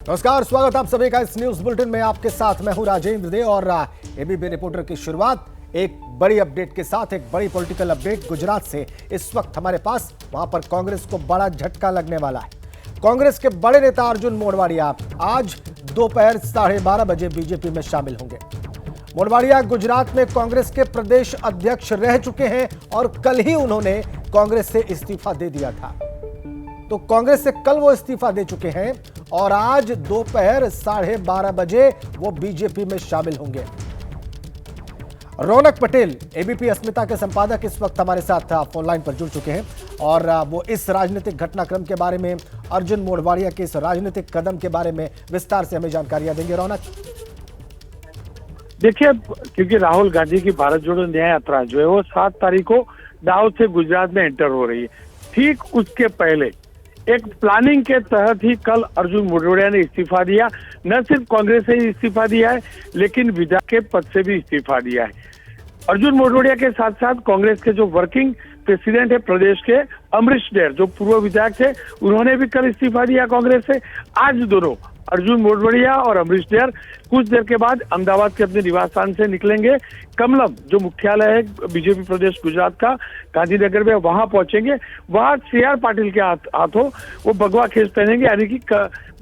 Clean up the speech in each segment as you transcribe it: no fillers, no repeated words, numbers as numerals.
नमस्कार, स्वागत आप सभी का इस न्यूज बुलेटिन में। आपके साथ मैं हूं राजेंद्र दे और एबीपी रिपोर्टर की शुरुआत एक बड़ी अपडेट के साथ, एक बड़ी पॉलिटिकल अपडेट गुजरात से। इस वक्त हमारे पास वहां पर कांग्रेस को बड़ा झटका लगने वाला है। कांग्रेस के बड़े नेता अर्जुन मोढवाडिया आज दोपहर 12:30 बजे बीजेपी में शामिल होंगे। मोढवाडिया गुजरात में कांग्रेस के प्रदेश अध्यक्ष रह चुके हैं और कल ही उन्होंने कांग्रेस से इस्तीफा दे दिया था। तो कांग्रेस से कल वो इस्तीफा दे चुके हैं और आज दोपहर 12:30 बजे वो बीजेपी में शामिल होंगे। रौनक पटेल, एबीपी अस्मिता के संपादक, इस वक्त हमारे साथ फोन लाइन पर जुड़ चुके हैं और वो इस राजनीतिक घटनाक्रम के बारे में, अर्जुन मोढवाडिया के इस राजनीतिक कदम के बारे में विस्तार से हमें जानकारियां देंगे। रौनक, देखिए, क्योंकि राहुल गांधी की भारत जोड़ो न्याय यात्रा जो है वो 7 तारीख को दाहोद से गुजरात में एंटर हो रही है। ठीक उसके पहले एक प्लानिंग के तहत ही कल अर्जुन मोढवाडिया ने इस्तीफा दिया। न सिर्फ कांग्रेस से ही इस्तीफा दिया है, लेकिन विधायक के पद से भी इस्तीफा दिया है। अर्जुन मोढवाडिया के साथ साथ कांग्रेस के जो वर्किंग प्रेसिडेंट है प्रदेश के, अमरीश डेर, जो पूर्व विधायक थे, उन्होंने भी कल इस्तीफा दिया कांग्रेस से। आज दोनों, अर्जुन मोढवाडिया और अमरीश डेर, कुछ देर के बाद अहमदाबाद के अपने निवास स्थान से निकलेंगे। कमलम, जो मुख्यालय है बीजेपी प्रदेश गुजरात का, गांधीनगर में, वहां पहुंचेंगे। वहां सीआर पाटिल के हाथों वो भगवा खेस पहनेंगे, यानी कि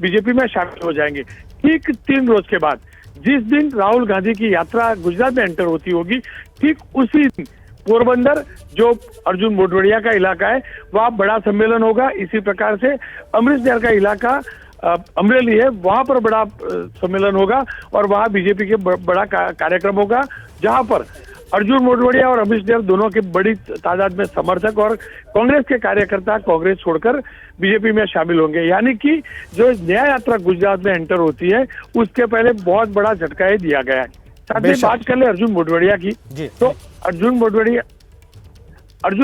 बीजेपी में शामिल हो जाएंगे। ठीक 3 रोज के बाद, जिस दिन राहुल गांधी की यात्रा गुजरात में एंटर होती होगी, ठीक उसी दिन पोरबंदर, जो अर्जुन मोढवाडिया का इलाका है, वहां बड़ा सम्मेलन होगा। इसी प्रकार से अमरीश डेर का इलाका अमरेली है, वहां पर बड़ा सम्मेलन होगा और वहां बीजेपी के बड़ा कार्यक्रम होगा, जहां पर अर्जुन मोढवाडिया और अमरीश डेर दोनों के बड़ी तादाद में समर्थक और कांग्रेस के कार्यकर्ता कांग्रेस छोड़कर बीजेपी में शामिल होंगे। यानी कि जो न्याय यात्रा गुजरात में एंटर होती है, उसके पहले बहुत बड़ा झटका दिया गया है। साथ ही बात कर ले अर्जुन मोढवाडिया की, तो अर्जुन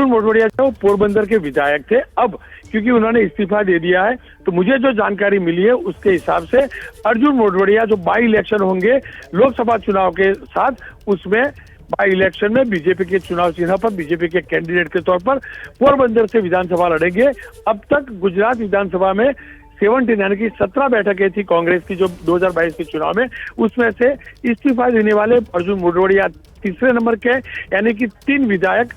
मोढवाडिया जो पोरबंदर के विधायक थे, अब क्योंकि उन्होंने इस्तीफा दे दिया है, तो मुझे जो जानकारी मिली है उसके हिसाब से अर्जुन मोढवाडिया जो बाई इलेक्शन होंगे लोकसभा चुनाव के साथ, उसमें बाई इलेक्शन में बीजेपी के चुनाव चिन्ह पर बीजेपी के कैंडिडेट के तौर पर पोरबंदर से विधानसभा लड़ेंगे। अब तक गुजरात विधानसभा में 17 यानी कि 17 बैठकें थी कांग्रेस की जो 2022 के चुनाव में, उसमें से इस्तीफा देने वाले अर्जुन मोढवाडिया तीसरे नंबर के, यानी कि 3 विधायक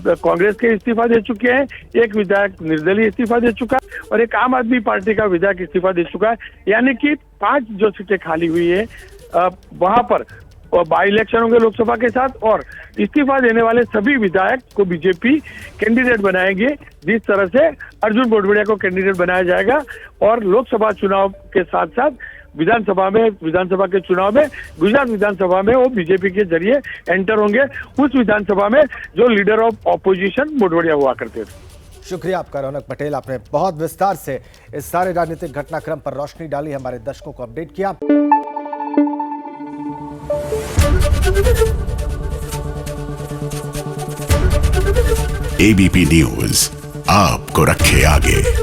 कांग्रेस के इस्तीफा दे चुके हैं, एक विधायक निर्दलीय इस्तीफा दे चुका है और एक आम आदमी पार्टी का विधायक इस्तीफा दे चुका है। यानी कि 5 जो सीटें खाली हुई है, वहां पर बाई इलेक्शन होंगे लोकसभा के साथ और इस्तीफा देने वाले सभी विधायक को बीजेपी कैंडिडेट बनाएंगे। जिस तरह से अर्जुन मोढवाडिया को कैंडिडेट बनाया जाएगा और लोकसभा चुनाव के साथ साथ विधानसभा के चुनाव में, गुजरात विधानसभा में वो बीजेपी के जरिए एंटर होंगे, उस विधानसभा में जो लीडर ऑफ ऑपोजिशन मोढवाडिया हुआ करते थे। शुक्रिया आपका रौनक पटेल, आपने बहुत विस्तार से इस सारे राजनीतिक घटनाक्रम पर रोशनी डाली, हमारे दर्शकों को अपडेट किया। एबीपी न्यूज आपको रखे आगे।